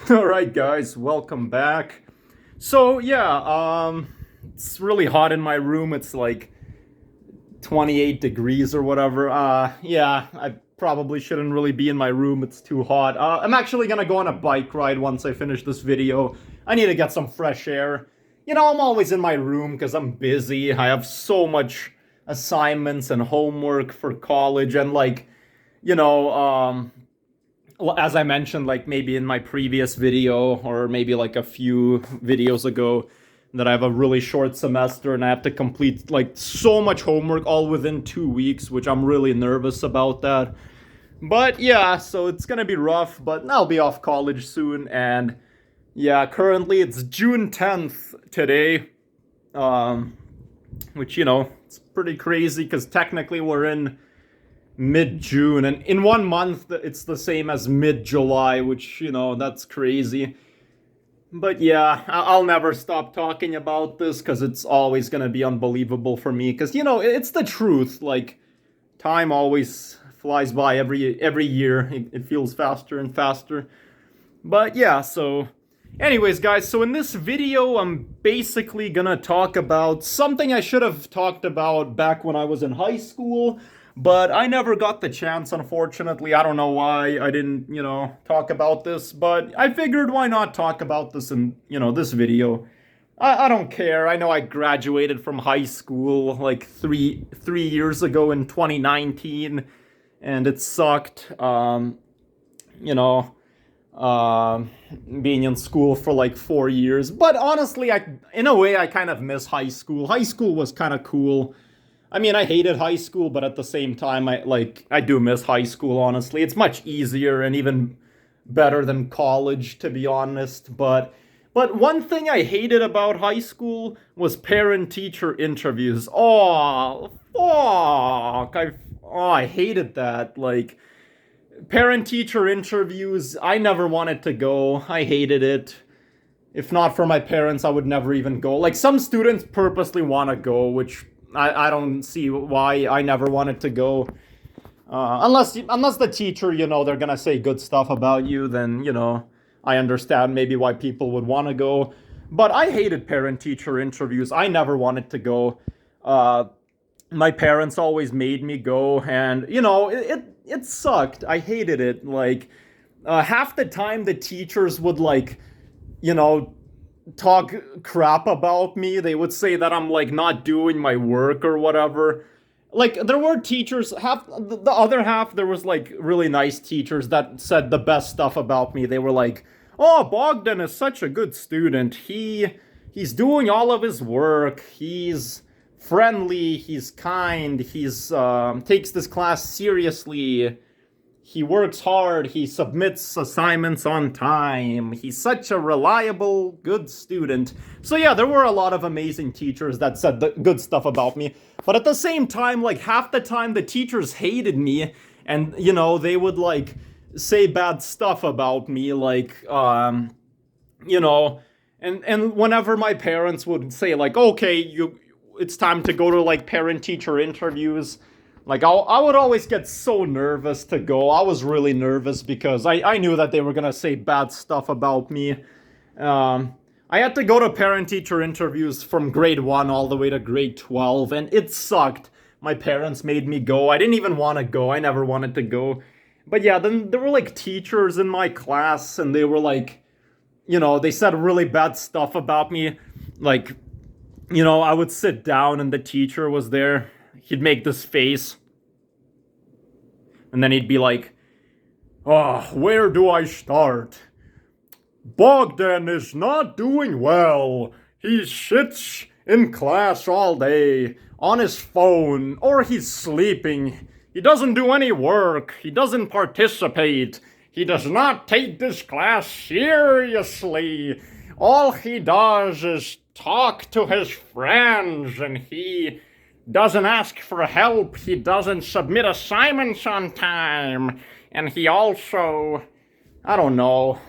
All right, guys, welcome back. So yeah, it's really hot in my room. It's like 28 degrees or whatever. Yeah, I probably shouldn't really be in my room. It's too hot. I'm actually gonna go on a bike ride once I finish this video. I need to get some fresh air. I'm always in my room because I'm busy. I have so much assignments and homework for college, and you know, um, as I mentioned, like maybe in my previous video or maybe like a few videos ago, that I have a really short semester and I have to complete like so much homework all within 2 weeks, which I'm really nervous about that. But yeah, so it's gonna be rough, but I'll be off college soon. And yeah, currently it's June 10th today, um, which, it's pretty crazy because technically we're in mid-June, and in 1 month it's the same as mid-July, which, that's crazy. But yeah, I'll never stop talking about this because it's always gonna be unbelievable for me, because, it's the truth. Like, time always flies by every year. It feels faster and faster. But yeah, so anyways, guys, so in this video I'm basically gonna talk about something I should have talked about back when I was in high school, but I never got the chance, unfortunately. I don't know why I didn't, talk about this, but I figured why not talk about this in, this video. I don't care. I know I graduated from high school like three years ago in 2019, and it sucked. You know, uh, Being in school for like 4 years. But honestly, in a way, I kind of miss high school. High school was kind of cool. I mean, I hated high school, but at the same time, I do miss high school. Honestly, it's much easier and even better than college, to be honest. But one thing I hated about high school was parent-teacher interviews. Oh, fuck! I hated that. Like, parent-teacher interviews, I never wanted to go. I hated it. If not for my parents, I would never even go. Like, some students purposely want to go, which I don't see why I never wanted to go. Unless the teacher, they're gonna say good stuff about you, then, I understand maybe why people would want to go. But I hated parent-teacher interviews. I never wanted to go. Uh, my parents always made me go, and, it sucked. I hated it. Like, half the time the teachers would, like, you know, talk crap about me. They would say that I'm like not doing my work or whatever. Like, there were teachers, half the other half, there was like really nice teachers that said the best stuff about me. They were like, "Oh, Bogdan is such a good student. He's doing all of his work. He's friendly, he's kind, he's takes this class seriously. He works hard, he submits assignments on time, he's such a reliable, good student." So yeah, there were a lot of amazing teachers that said the good stuff about me. But at the same time, like half the time the teachers hated me, and they would like say bad stuff about me, like you know, and whenever my parents would say like, "Okay, it's time to go to like parent teacher interviews," like, I would always get so nervous to go. I was really nervous because I knew that they were gonna say bad stuff about me. I had to go to parent-teacher interviews from grade 1 all the way to grade 12, and it sucked. My parents made me go. I didn't even want to go. I never wanted to go. But yeah, then there were like teachers in my class, and they were like, they said really bad stuff about me. Like, I would sit down and the teacher was there. He'd make this face. And then he'd be like, "Oh, where do I start? Bogdan is not doing well. He sits in class all day on his phone, or he's sleeping. He doesn't do any work. He doesn't participate. He does not take this class seriously. All he does is talk to his friends, and he doesn't ask for help. He doesn't submit assignments on time. And he also, I don't know,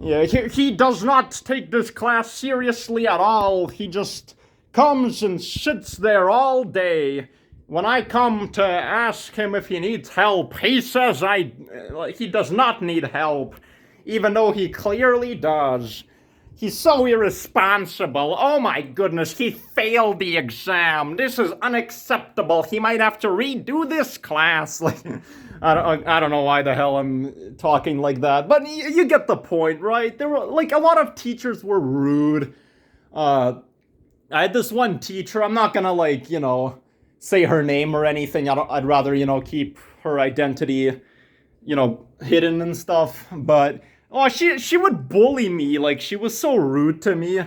yeah, he does not take this class seriously at all. He just comes and sits there all day. When I come to ask him if he needs help, he says he does not need help. even though he clearly does. He's so irresponsible. Oh my goodness, he failed the exam. This is unacceptable. He might have to redo this class. Like, I don't know why the hell I'm talking like that, but you get the point, right? There were, like, a lot of teachers were rude. I had this one teacher, I'm not gonna, like, say her name or anything. I'd rather, keep her identity, hidden and stuff, but she would bully me. Like, she was so rude to me.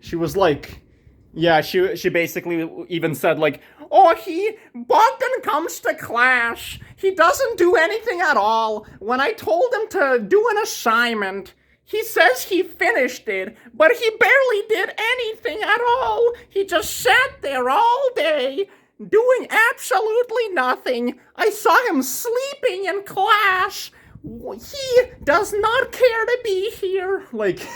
She was like, yeah, she basically even said, like, oh, Bogdan comes to class. He doesn't do anything at all. When I told him to do an assignment, he says he finished it, but he barely did anything at all. He just sat there all day, doing absolutely nothing. I saw him sleeping in class. He does not care to be here. Like,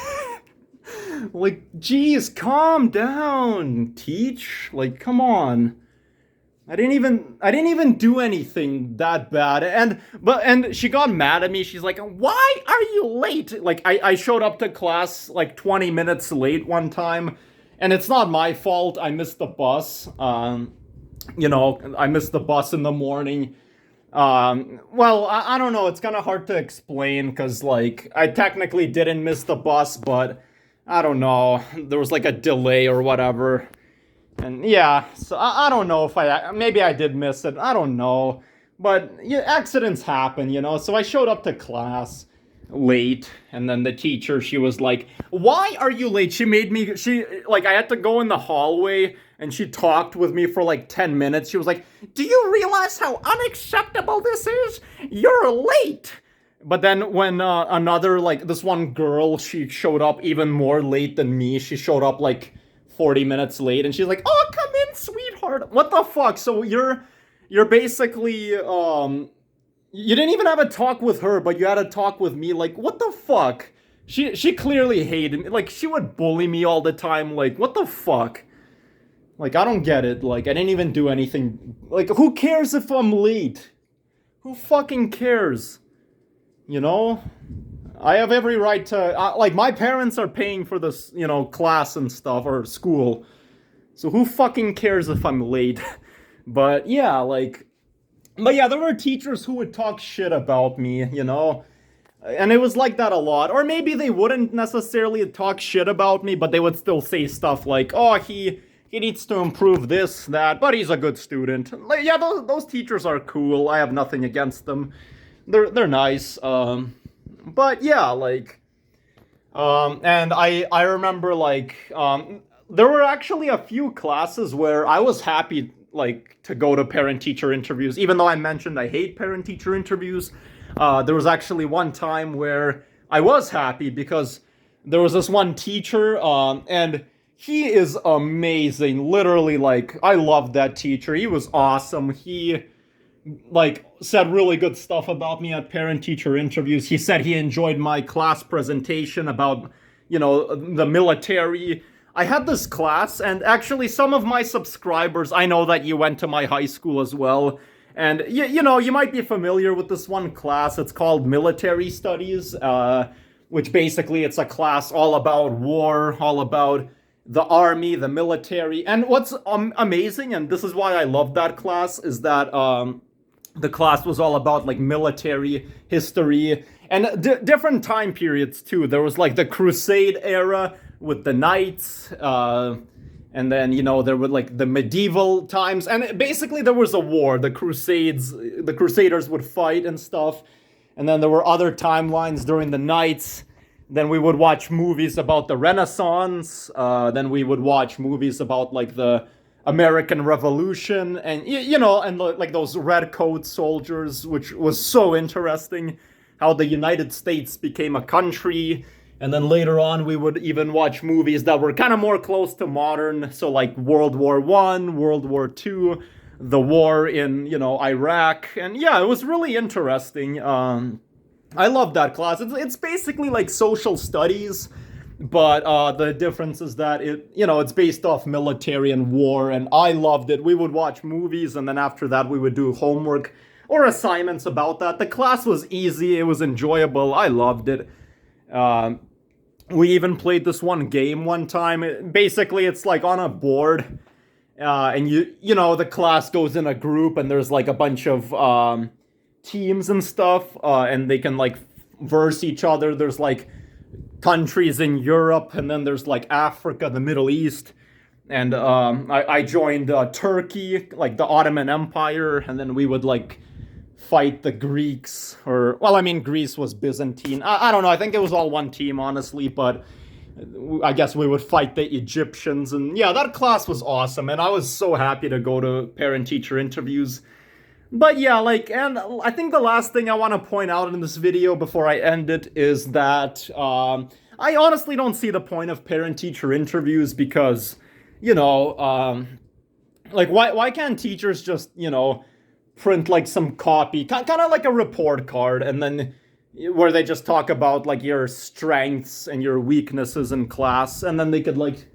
geez, calm down, teach. Like, come on. I didn't even do anything that bad. And she got mad at me. She's like, why are you late? Like, I showed up to class like 20 minutes late one time, and it's not my fault. I missed the bus. I missed the bus in the morning. Well, I don't know. It's kind of hard to explain because, like, I technically didn't miss the bus, but I don't know. There was like a delay or whatever. And yeah, so I don't know if maybe I did miss it. I don't know. But yeah, accidents happen, So I showed up to class late, and then the teacher, she was like, why are you late? I had to go in the hallway, and she talked with me for like 10 minutes. She was like, do you realize how unacceptable this is? You're late. But then when this one girl, she showed up even more late than me. She showed up like 40 minutes late, and she's like, oh, come in, sweetheart. What the fuck? So you're basically, you didn't even have a talk with her, but you had a talk with me. Like, what the fuck? She clearly hated me. Like, she would bully me all the time. Like, what the fuck? Like, I don't get it. Like, I didn't even do anything. Like, who cares if I'm late? Who fucking cares? I have every right to... my parents are paying for this, class and stuff, or school. So who fucking cares if I'm late? But yeah, there were teachers who would talk shit about me, And it was like that a lot. Or maybe they wouldn't necessarily talk shit about me, but they would still say stuff like, oh, he needs to improve this, that, but he's a good student. Like, yeah, those teachers are cool. I have nothing against them. They're nice. But yeah, and I remember, there were actually a few classes where I was happy, to go to parent-teacher interviews, even though I mentioned I hate parent-teacher interviews. There was actually one time where I was happy because there was this one teacher, and he is amazing. Literally, I loved that teacher. He was awesome. He, said really good stuff about me at parent-teacher interviews. He said he enjoyed my class presentation about, the military. I had this class, and actually some of my subscribers, I know that you went to my high school as well, and you might be familiar with this one class. It's called Military Studies, which basically it's a class all about war, all about the army, the military. And what's amazing, and this is why I love that class, is that the class was all about military history and different time periods too. There was the Crusade era with the knights, and then there were the medieval times, and basically there was a war. The Crusaders would fight and stuff, and then there were other timelines during the knights. Then we would watch movies about the Renaissance. Then we would watch movies about the American Revolution, and and those red coat soldiers, which was so interesting, how the United States became a country. And then later on we would even watch movies that were kind of more close to modern, so World War I, World War II, the war in Iraq. And yeah, it was really interesting. I love that class. It's basically social studies, but the difference is that it's based off military and war, and I loved it. We would watch movies, and then after that we would do homework or assignments about that. The class was easy, it was enjoyable, I loved it. Um, we even played this one game one time. Basically, it's like on a board, and you know the class goes in a group, and there's like a bunch of teams and stuff, and they can like verse each other. There's like countries in Europe, and then there's like Africa, the Middle East, and I joined Turkey, like the Ottoman Empire, and then we would like fight the Greeks, or well, I mean Greece was Byzantine. I don't know. I think it was all one team, honestly, but I guess we would fight the Egyptians, and yeah, that class was awesome, and I was so happy to go to parent-teacher interviews. But yeah, like, and I think the last thing I want to point out in this video before I end it is that I honestly don't see the point of parent-teacher interviews because, you know, like, why can't teachers just, you know, print like some copy, kind of like a report card, and then where they just talk about like your strengths and your weaknesses in class, and then they could like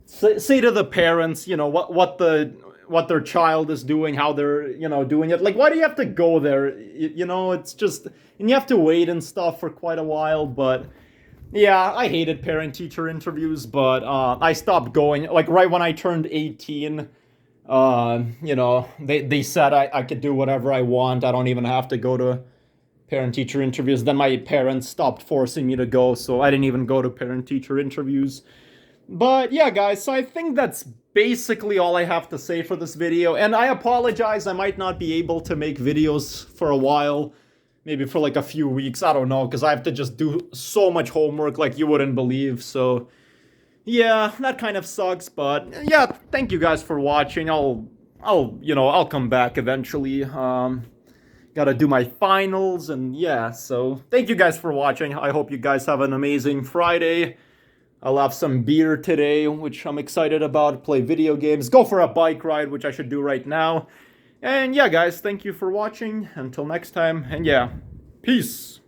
say to the parents, you know, what their child is doing, how they're, you know, doing it. Like, why do you have to go there? You know, it's just, and you have to wait and stuff for quite a while. But yeah, I hated parent-teacher interviews, but I stopped going, like, right when I turned 18. You know, they said I could do whatever I want. I don't even have to go to parent-teacher interviews. Then my parents stopped forcing me to go, so I didn't even go to parent-teacher interviews. But yeah, guys, so I think that's basically all I have to say for this video. And I apologize, I might not be able to make videos for a while. Maybe for like a few weeks, I don't know, because I have to just do so much homework like you wouldn't believe, so yeah, that kind of sucks, but yeah, thank you guys for watching. I'll come back eventually. Gotta do my finals, and yeah, so thank you guys for watching. I hope you guys have an amazing Friday. I'll have some beer today, which I'm excited about, play video games, go for a bike ride, which I should do right now. And yeah, guys, thank you for watching. Until next time, and yeah, peace.